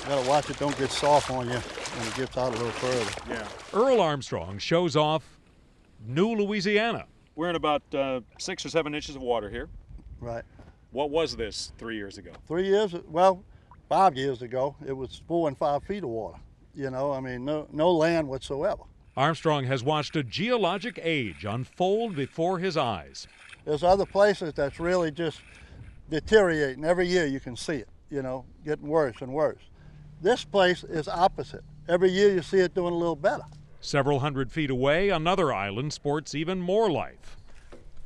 You gotta watch it don't get soft on you when it gets out a little further. Yeah. Earl Armstrong shows off New Louisiana. We're in about 6 or 7 inches of water here. Right. What was this 3 years ago? 3 years, well, 5 years ago, it was 4 and 5 feet of water. You know, I mean, no land whatsoever. Armstrong has watched a geologic age unfold before his eyes. There's other places that's really just deteriorating. Every year you can see it, you know, getting worse and worse. This place is opposite. Every year you see it doing a little better. Several hundred feet away, another island sports even more life.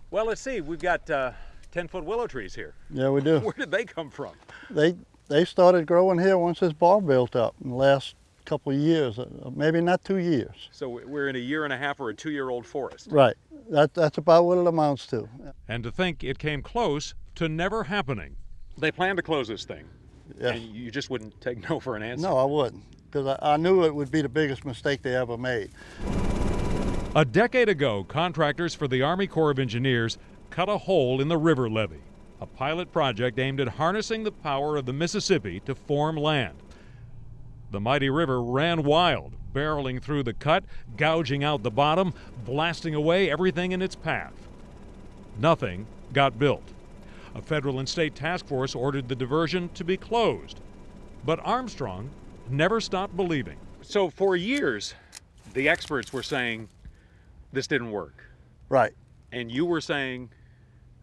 Well, let's see. We've got 10-foot willow trees here. Yeah, we do. Where did they come from? They started growing here once this bar built up in the last couple of years, maybe not 2 years. So we're in a 1.5 or a 2-year-old forest. Right. That's about what it amounts to. And to think it came close to never happening. They planned to close this thing. Yes. And you just wouldn't take no for an answer. No, I wouldn't, because I knew it would be the biggest mistake they ever made. A decade ago, contractors for the Army Corps of Engineers cut a hole in the river levee, a pilot project aimed at harnessing the power of the Mississippi to form land. The mighty river ran wild, barreling through the cut, gouging out the bottom, blasting away everything in its path. Nothing got built. A federal and state task force ordered the diversion to be closed. But Armstrong never stopped believing. So for years, the experts were saying this didn't work. Right. And you were saying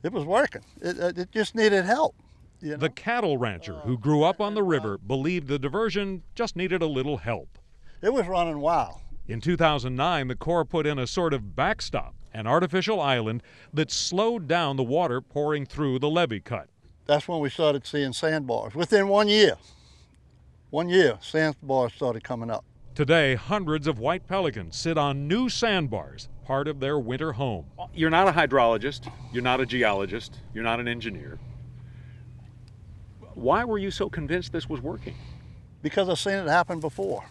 it was working. It just needed help. You know? The cattle rancher who grew up on the river believed the diversion just needed a little help. It was running wild. In 2009, the Corps put in a sort of backstop, an artificial island that slowed down the water pouring through the levee cut. That's when we started seeing sandbars. Within 1 year, sandbars started coming up. Today, hundreds of white pelicans sit on new sandbars, part of their winter home. you're not a hydrologist, you're not a geologist, you're not an engineer. Why were you so convinced this was working? Because I've seen it happen before.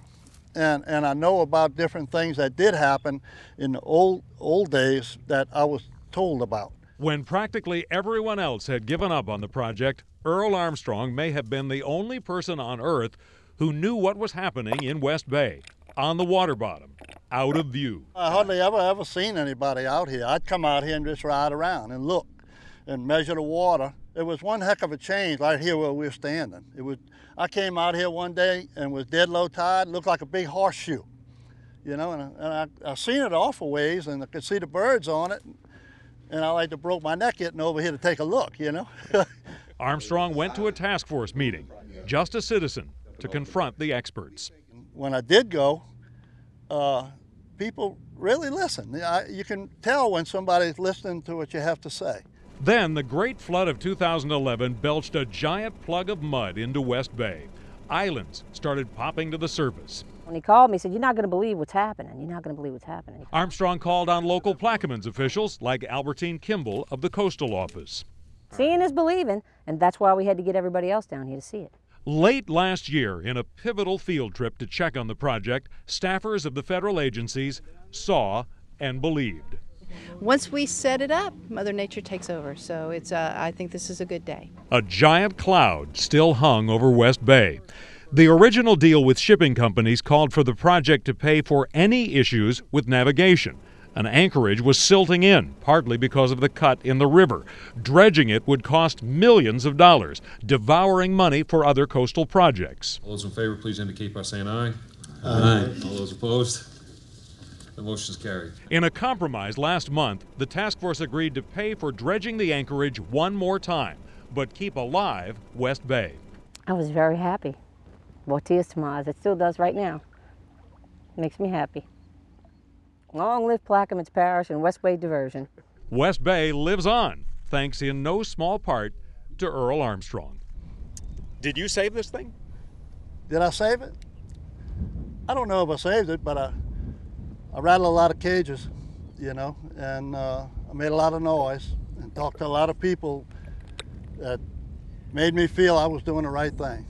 And I know about different things that did happen in the old days that I was told about. When practically everyone else had given up on the project, Earl Armstrong may have been the only person on Earth who knew what was happening in West Bay, on the water bottom, out of view. I hardly ever seen anybody out here. I'd come out here and just ride around and look and measure the water. It was one heck of a change right here where we were standing. I came out here one day and was dead low tide, looked like a big horseshoe, you know, and I seen it awful ways and I could see the birds on it, and I like to broke my neck getting over here to take a look, you know. Armstrong went to a task force meeting, just a citizen, to confront the experts. When I did go, people really listen. You can tell when somebody's listening to what you have to say. Then the great flood of 2011 belched a giant plug of mud into West Bay. Islands started popping to the surface. When he called me, he said, "You're not going to believe what's happening. You're not going to believe what's happening." Armstrong called on local Plaquemines officials like Albertine Kimball of the Coastal Office. Seeing is believing, and that's why we had to get everybody else down here to see it. Late last year, in a pivotal field trip to check on the project, staffers of the federal agencies saw and believed. Once we set it up, Mother Nature takes over. So I think this is a good day. A giant cloud still hung over West Bay. The original deal with shipping companies called for the project to pay for any issues with navigation. An anchorage was silting in, partly because of the cut in the river. Dredging it would cost millions of dollars, devouring money for other coastal projects. All those in favor, please indicate by saying aye. Aye. All those opposed? The motion is carried. In a compromise last month, the task force agreed to pay for dredging the anchorage one more time, but keep alive West Bay. I was very happy. Brought tears to my eyes. It still does right now. Makes me happy. Long live Plaquemines Parish and West Bay Diversion. West Bay lives on, thanks in no small part to Earl Armstrong. Did you save this thing? Did I save it? I don't know if I saved it, but I rattled a lot of cages, you know, and I made a lot of noise and talked to a lot of people that made me feel I was doing the right thing.